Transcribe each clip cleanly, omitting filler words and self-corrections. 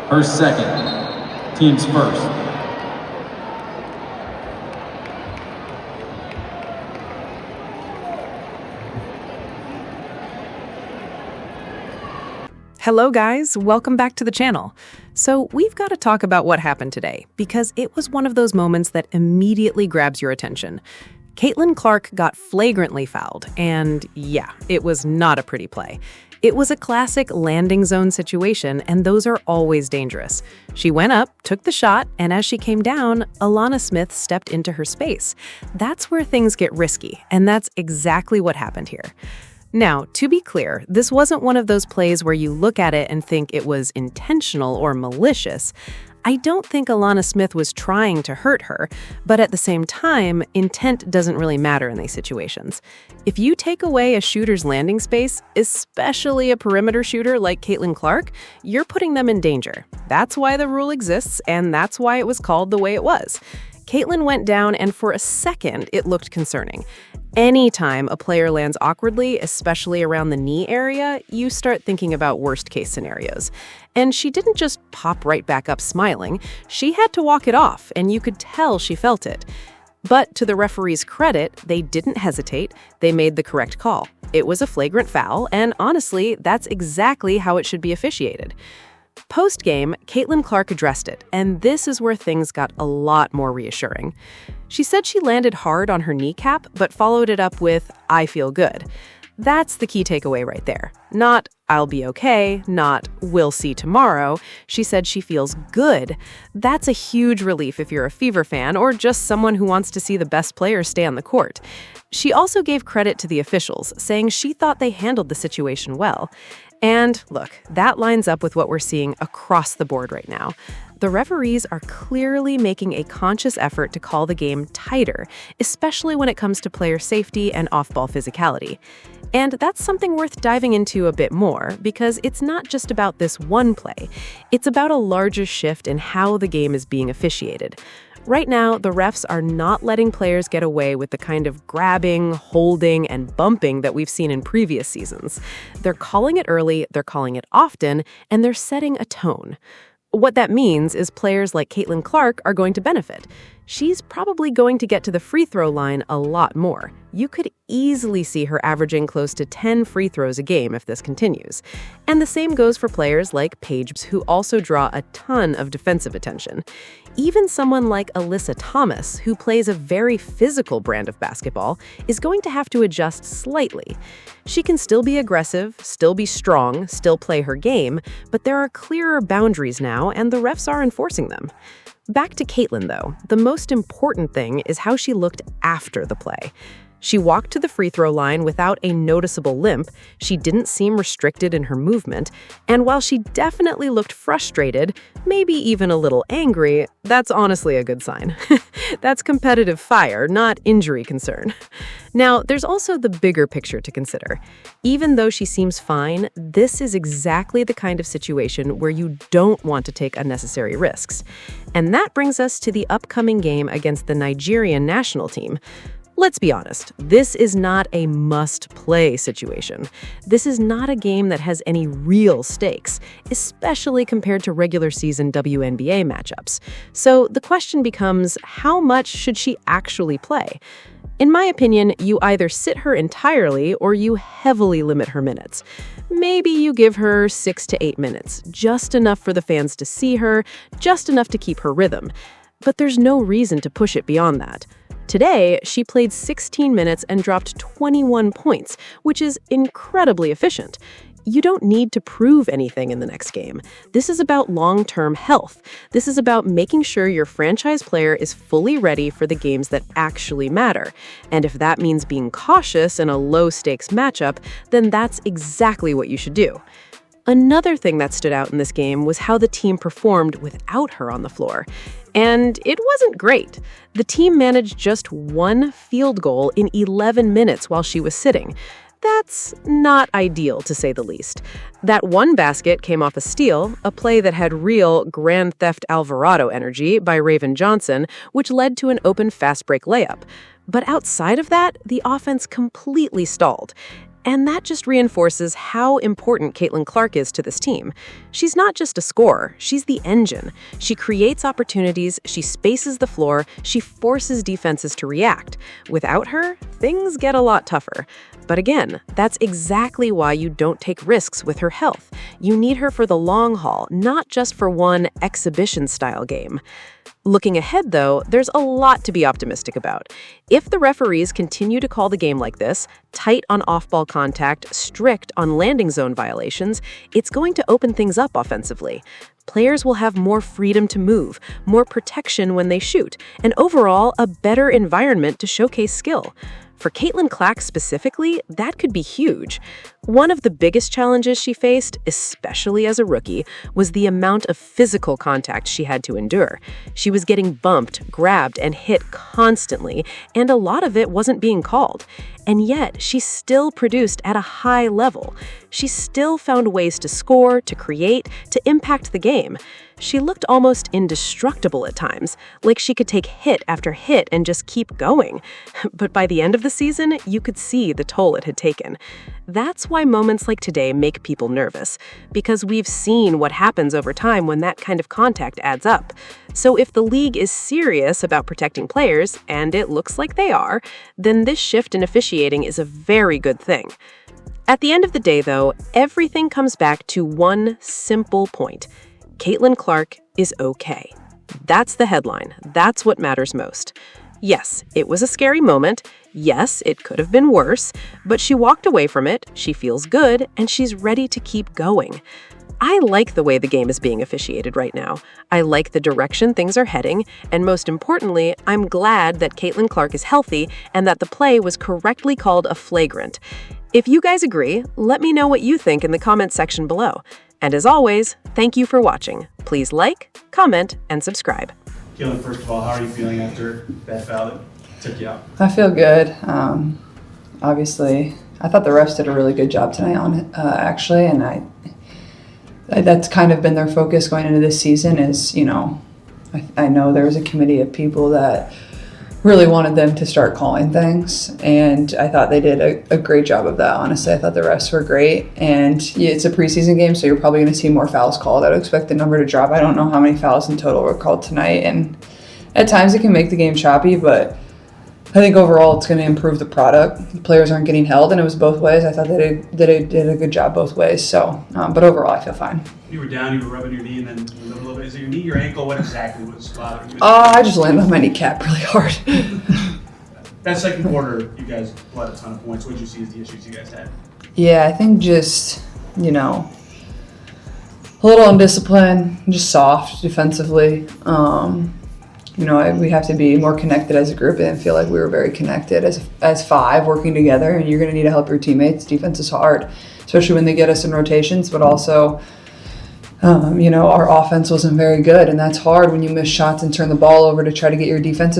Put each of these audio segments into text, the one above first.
Her second. Team's first. Hello guys, welcome back to the channel. So we've got to talk about what happened today, because it was one of those moments that immediately grabs your attention. Caitlin Clark got flagrantly fouled, and yeah, it was not a pretty play. It was a classic landing zone situation, and those are always dangerous. She went up, took the shot, and as she came down, Alanna Smith stepped into her space. That's where things get risky, and that's exactly what happened here. Now, to be clear, this wasn't one of those plays where you look at it and think it was intentional or malicious. I don't think Alanna Smith was trying to hurt her, but at the same time, intent doesn't really matter in these situations. If you take away a shooter's landing space, especially a perimeter shooter like Caitlin Clark, you're putting them in danger. That's why the rule exists, and that's why it was called the way it was. Caitlin went down, and for a second, it looked concerning. Anytime a player lands awkwardly, especially around the knee area, you start thinking about worst-case scenarios. And she didn't just pop right back up smiling. She had to walk it off, and you could tell she felt it. But to the referee's credit, they didn't hesitate. They made the correct call. It was a flagrant foul, and honestly, that's exactly how it should be officiated. Post-game, Caitlin Clark addressed it, and this is where things got a lot more reassuring. She said she landed hard on her kneecap, but followed it up with, "I feel good." That's the key takeaway right there. Not, "I'll be okay," not, "We'll see tomorrow." She said she feels good. That's a huge relief if you're a Fever fan or just someone who wants to see the best players stay on the court. She also gave credit to the officials, saying she thought they handled the situation well. And look, that lines up with what we're seeing across the board right now. The referees are clearly making a conscious effort to call the game tighter, especially when it comes to player safety and off-ball physicality. And that's something worth diving into a bit more, because it's not just about this one play. It's about a larger shift in how the game is being officiated. Right now, the refs are not letting players get away with the kind of grabbing, holding, and bumping that we've seen in previous seasons. They're calling it early, they're calling it often, and they're setting a tone. What that means is players like Caitlin Clark are going to benefit. She's probably going to get to the free throw line a lot more. You could easily see her averaging close to 10 free throws a game if this continues. And the same goes for players like Paige, who also draw a ton of defensive attention. Even someone like Alyssa Thomas, who plays a very physical brand of basketball, is going to have to adjust slightly. She can still be aggressive, still be strong, still play her game, but there are clearer boundaries now, and the refs are enforcing them. Back to Caitlin, though, the most important thing is how she looked after the play. She walked to the free throw line without a noticeable limp, she didn't seem restricted in her movement, and while she definitely looked frustrated, maybe even a little angry, that's honestly a good sign. That's competitive fire, not injury concern. Now, there's also the bigger picture to consider. Even though she seems fine, this is exactly the kind of situation where you don't want to take unnecessary risks. And that brings us to the upcoming game against the Nigerian national team. Let's be honest, this is not a must-play situation. This is not a game that has any real stakes, especially compared to regular season WNBA matchups. So the question becomes, how much should she actually play? In my opinion, you either sit her entirely or you heavily limit her minutes. Maybe you give her 6 to 8 minutes, just enough for the fans to see her, just enough to keep her rhythm. But there's no reason to push it beyond that. Today, she played 16 minutes and dropped 21 points, which is incredibly efficient. You don't need to prove anything in the next game. This is about long-term health. This is about making sure your franchise player is fully ready for the games that actually matter. And if that means being cautious in a low-stakes matchup, then that's exactly what you should do. Another thing that stood out in this game was how the team performed without her on the floor. And it wasn't great. The team managed just one field goal in 11 minutes while she was sitting. That's not ideal, to say the least. That one basket came off a steal, a play that had real Grand Theft Alvarado energy by Raven Johnson, which led to an open fast break layup. But outside of that, the offense completely stalled. And that just reinforces how important Caitlin Clark is to this team. She's not just a scorer, she's the engine. She creates opportunities, she spaces the floor, she forces defenses to react. Without her, things get a lot tougher. But again, that's exactly why you don't take risks with her health. You need her for the long haul, not just for one exhibition-style game. Looking ahead, though, there's a lot to be optimistic about. If the referees continue to call the game like this, tight on off-ball contact, strict on landing zone violations, it's going to open things up offensively. Players will have more freedom to move, more protection when they shoot, and overall, a better environment to showcase skill. For Caitlin Clark specifically, that could be huge. One of the biggest challenges she faced, especially as a rookie, was the amount of physical contact she had to endure. She was getting bumped, grabbed, and hit constantly, and a lot of it wasn't being called. And yet, she still produced at a high level. She still found ways to score, to create, to impact the game. She looked almost indestructible at times, like she could take hit after hit and just keep going. But by the end of the season, you could see the toll it had taken. That's why moments like today make people nervous, because we've seen what happens over time when that kind of contact adds up. So if the league is serious about protecting players, and it looks like they are, then this shift in officiating is a very good thing. At the end of the day, though, everything comes back to one simple point. Caitlin Clark is okay. That's the headline. That's what matters most. Yes, it was a scary moment. Yes, it could have been worse, but she walked away from it, she feels good, and she's ready to keep going. I like the way the game is being officiated right now. I like the direction things are heading, and most importantly, I'm glad that Caitlin Clark is healthy and that the play was correctly called a flagrant. If you guys agree, let me know what you think in the comments section below. And as always, thank you for watching. Please like, comment, and subscribe. Caitlin, first of all, how are you feeling after that foul that took you out? I feel good. Obviously, I thought the refs did a really good job tonight on it, actually, and that's kind of been their focus going into this season is, I know there was a committee of people that really wanted them to start calling things, and I thought they did a great job of that. Honestly, I thought the refs were great, and yeah, it's a preseason game, so you're probably going to see more fouls called. I would expect the number to drop. I don't know how many fouls in total were called tonight, and at times it can make the game choppy, but I think overall it's going to improve the product. The players aren't getting held, and it was both ways. I thought they did a good job both ways. So, but overall, I feel fine. You were down, you were rubbing your knee, and then you moved a little bit. Is it your knee, your ankle? What exactly was bothering you? I just landed on my kneecap really hard. That second quarter, you guys let a ton of points. What did you see as the issues you guys had? Yeah, I think just, a little undisciplined, just soft defensively. We have to be more connected as a group. I didn't feel like we were very connected as five working together, and you're going to need to help your teammates. Defense is hard, especially when they get us in rotations, but also, our offense wasn't very good, and that's hard when you miss shots and turn the ball over to try to get your defense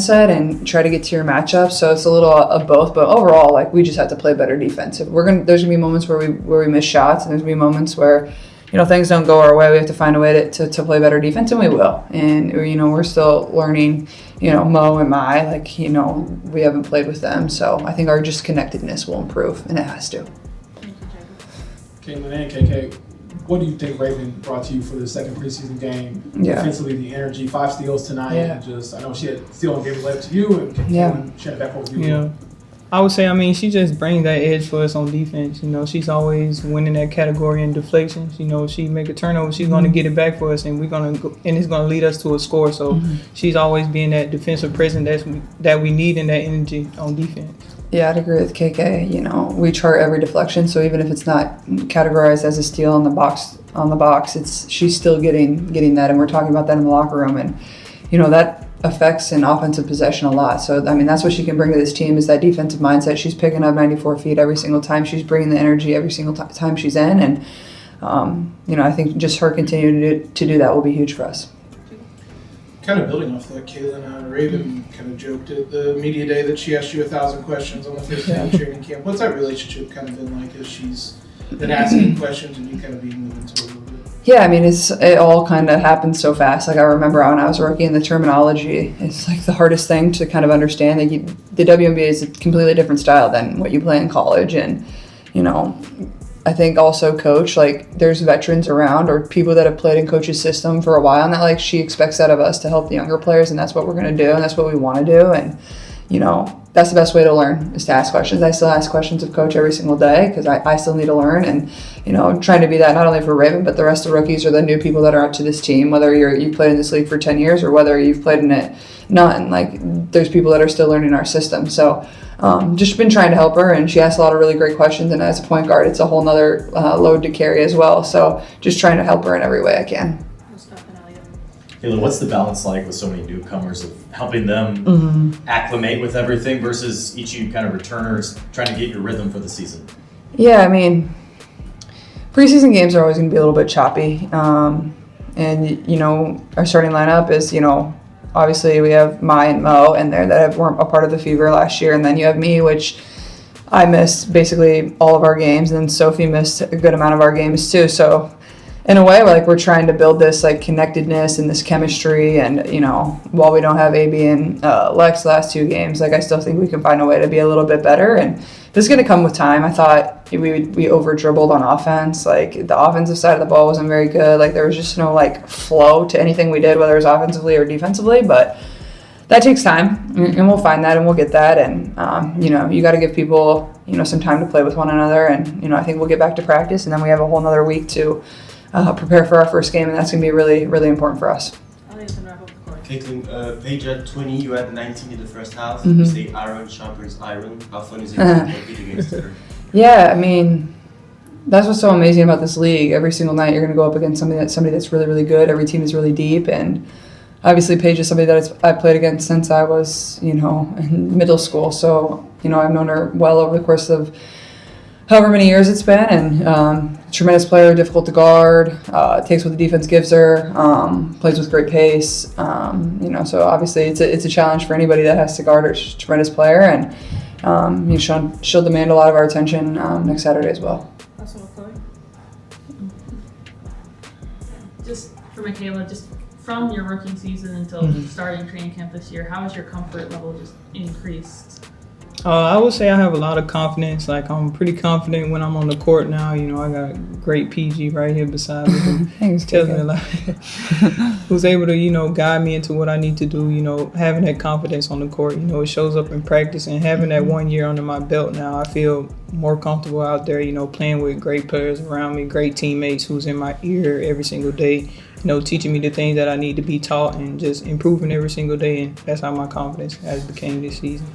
set and try to get to your matchup. So it's a little of both, but overall, we just have to play better defense. There's going to be moments where we miss shots, and there's going to be moments where things don't go our way. We have to find a way to play better defense, and we will. And, we're still learning, Mo and Mai, we haven't played with them. So I think our just connectedness will improve, and it has to. Caitlin and KK, what do you think Raven brought to you for the second preseason game? Yeah. Defensively, the energy, 5 steals tonight. Yeah. And I know she had steal game led to you, and she had it back over you. Yeah. I would say, she just brings that edge for us on defense. She's always winning that category in deflections. She make a turnover, she's going to get it back for us, and it's going to lead us to a score. So she's always being that defensive presence that we need in that energy on defense. Yeah, I'd agree with KK. We chart every deflection, so even if it's not categorized as a steal on the box, she's still getting that, and we're talking about that in the locker room, and that affects an offensive possession a lot. So, that's what she can bring to this team is that defensive mindset. She's picking up 94 feet every single time. She's bringing the energy every single time she's in. And, I think just her continuing to do that will be huge for us. Kind of building off that, Caitlin, Raven kind of joked at the media day that she asked you 1,000 questions on the first day of training camp. What's that relationship kind of been like as she's been asking questions and you kind of being moved into a little bit? Yeah, it all kind of happened so fast. I remember when I was working, the terminology is the hardest thing to kind of understand. The WNBA is a completely different style than what you play in college, and I think also coach, like there's veterans around or people that have played in coach's system for a while and that like she expects that of us to help the younger players and that's what we're going to do and that's what we want to do. And, that's the best way to learn is to ask questions. I still ask questions of coach every single day because I still need to learn and, trying to be that not only for Raven, but the rest of the rookies or the new people that are up to this team, whether you played in this league for 10 years or whether you've played in it none. Like there's people that are still learning our system. So just been trying to help her and she asks a lot of really great questions. And as a point guard, it's a whole nother load to carry as well. So just trying to help her in every way I can. Kayla, what's the balance like with so many newcomers of helping them acclimate with everything versus each of you kind of returners trying to get your rhythm for the season? Yeah, I mean, preseason games are always going to be a little bit choppy. And, our starting lineup is, obviously we have Mai and Mo in there that weren't a part of the Fever last year. And then you have me, which I missed basically all of our games. And then Sophie missed a good amount of our games too. So in a way, we're trying to build this like connectedness and this chemistry. And, while we don't have AB and Lex the last 2 games, I still think we can find a way to be a little bit better. And this is going to come with time. I thought we over dribbled on offense. Like the offensive side of the ball wasn't very good. Like there was just no flow to anything we did, whether it was offensively or defensively. But that takes time and we'll find that and we'll get that. And, you got to give people, some time to play with one another. And, I think we'll get back to practice and then we have a whole nother week to prepare for our first game, and that's going to be really, really important for us. Caitlin, Paige had 20, you had 19 in the first half. Mm-hmm. You say iron sharpens iron. How fun is it to compete against her? Yeah, I mean, that's what's so amazing about this league. Every single night you're going to go up against somebody that's really, really good. Every team is really deep, and obviously Paige is somebody that I've played against since I was, in middle school. So, I've known her well over the course of however many years it's been, and tremendous player, difficult to guard, takes what the defense gives her, plays with great pace. So obviously it's a challenge for anybody that has to guard her. She's a tremendous player, and she'll demand a lot of our attention next Saturday as well. Just for Michaela, just from your rookie season until starting training camp this year, how has your comfort level just increased? I would say I have a lot of confidence. I'm pretty confident when I'm on the court now. I got great PG right here beside me who Thanks, tells me who's able to, guide me into what I need to do, having that confidence on the court. It shows up in practice and having that 1 year under my belt now, I feel more comfortable out there, playing with great players around me, great teammates who's in my ear every single day, teaching me the things that I need to be taught and just improving every single day. And that's how my confidence has became this season.